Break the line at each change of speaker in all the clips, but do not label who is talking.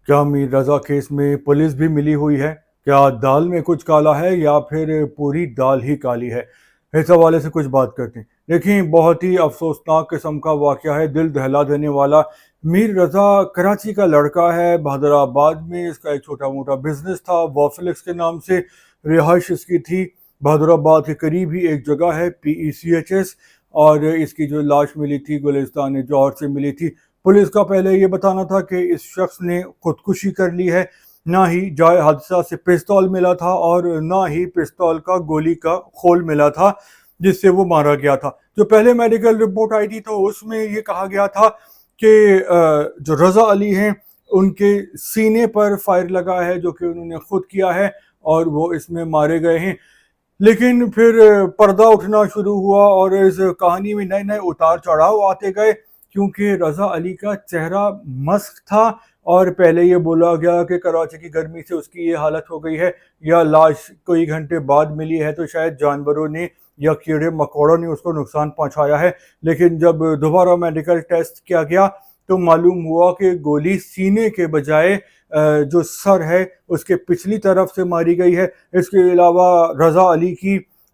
क्या मीर रजा केस में पुलिस भी मिली हुई है? क्या दाल में कुछ काला है या फिर पूरी दाल ही काली है? इस हवाले से कुछ बात करते हैं। देखिए, बहुत ही अफसोसनाक किस्म का वाक़या है, दिल दहला देने वाला। मीर रजा कराची का लड़का है, बहादुराबाद में इसका एक छोटा मोटा बिजनेस था, वॉफिलिक्स के नाम से रिहाइश इसकी थी। बहादुराबाद के करीब ही एक जगह है PECHS, और इसकी जो लाश मिली थी गुलिस्तान जौहर से मिली थी। पुलिस का पहले ये बताना था कि इस शख्स ने खुदकुशी कर ली है। ना ही जाए हादसा से पिस्तौल मिला था और ना ही पिस्तौल का गोली का खोल मिला था जिससे वो मारा गया था। जो पहले मेडिकल रिपोर्ट आई थी तो उसमें ये कहा गया था कि जो रजा अली हैं उनके सीने पर फायर लगा है, जो कि उन्होंने खुद किया है और वो इसमें मारे गए हैं। लेकिन फिर पर्दा उठना शुरू हुआ और इस कहानी में नए नए उतार चढ़ाव आते गए, क्योंकि रजा अली का चेहरा मस्क था और पहले ये बोला गया कि कराची की गर्मी से उसकी ये हालत हो गई है, या लाश कई घंटे बाद मिली है तो शायद जानवरों ने या कीड़े मकोड़ों ने उसको नुकसान पहुंचाया है। लेकिन जब दोबारा मेडिकल टेस्ट किया गया तो मालूम हुआ कि गोली सीने के बजाय जो सर है उसके पिछली तरफ से मारी गई है। इसके अलावा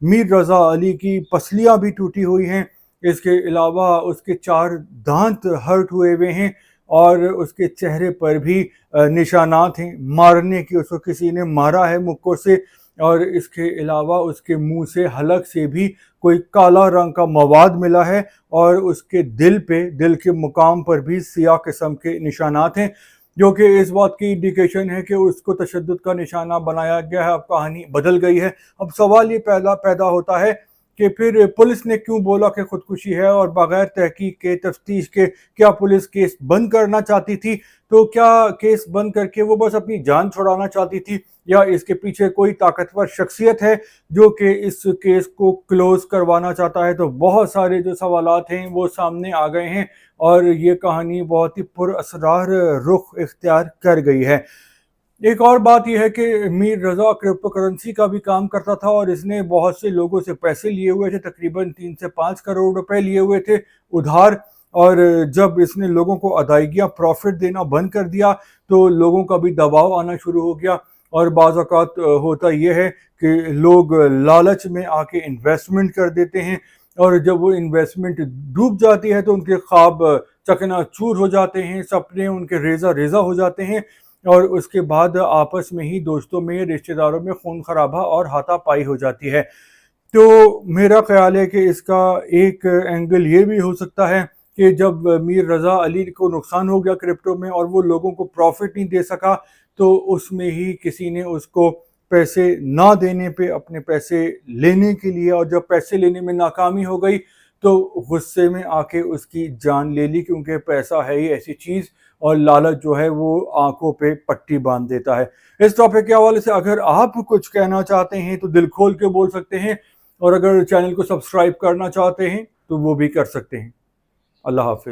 मीर रजा अली की पसलियां भी टूटी हुई हैं। इसके अलावा उसके 4 दांत हर्ट हुए हुए हैं और उसके चेहरे पर भी निशानात हैं मारने की, उसको किसी ने मारा है मुक्कों से। और इसके अलावा उसके मुंह से हलक से भी कोई काला रंग का मवाद मिला है और उसके दिल के मुकाम पर भी सियाह किस्म के निशानात हैं, जो कि इस बात की इंडिकेशन है कि उसको तशद्दुद का निशाना बनाया गया है। अब कहानी बदल गई है। अब सवाल ये पैदा होता है कि फिर पुलिस ने क्यों बोला कि खुदकुशी है, और बगैर तहकीक के तफ्तीश के क्या पुलिस केस बंद करना चाहती थी? तो क्या केस बंद करके वो बस अपनी जान छुड़ाना चाहती थी, या इसके पीछे कोई ताकतवर शख्सियत है जो कि इस केस को क्लोज करवाना चाहता है? तो बहुत सारे जो सवालात हैं वो सामने आ गए हैं और ये कहानी बहुत ही पुरअसरार रुख इख्तियार कर गई है। एक और बात यह है कि मीर रजा क्रिप्टो करेंसी का भी काम करता था और इसने बहुत से लोगों से पैसे लिए हुए थे, तकरीबन 3 से 5 करोड़ रुपए लिए हुए थे उधार। और जब इसने लोगों को अदायगियाँ प्रॉफिट देना बंद कर दिया तो लोगों का भी दबाव आना शुरू हो गया। और बाज़ औक़ात होता यह है कि लोग लालच में आके इन्वेस्टमेंट कर देते हैं और जब वो इन्वेस्टमेंट डूब जाती है तो उनके ख्वाब चकनाचूर हो जाते हैं, सपने उनके रेजा रेजा हो जाते हैं और उसके बाद आपस में ही दोस्तों में, रिश्तेदारों में खून खराबा और हाथापाई हो जाती है। तो मेरा ख्याल है कि इसका एक एंगल ये भी हो सकता है कि जब मीर रजा अली को नुकसान हो गया क्रिप्टो में और वो लोगों को प्रॉफिट नहीं दे सका, तो उसमें ही किसी ने उसको पैसे ना देने पे अपने पैसे लेने के लिए, और जब पैसे लेने में नाकामी हो गई तो गुस्से में आके उसकी जान ले ली, क्योंकि पैसा है ही ऐसी चीज़ और लालच जो है वो आंखों पे पट्टी बांध देता है। इस टॉपिक के हवाले से अगर आप कुछ कहना चाहते हैं तो दिल खोल के बोल सकते हैं, और अगर चैनल को सब्सक्राइब करना चाहते हैं तो वो भी कर सकते हैं। अल्लाह हाफिज़।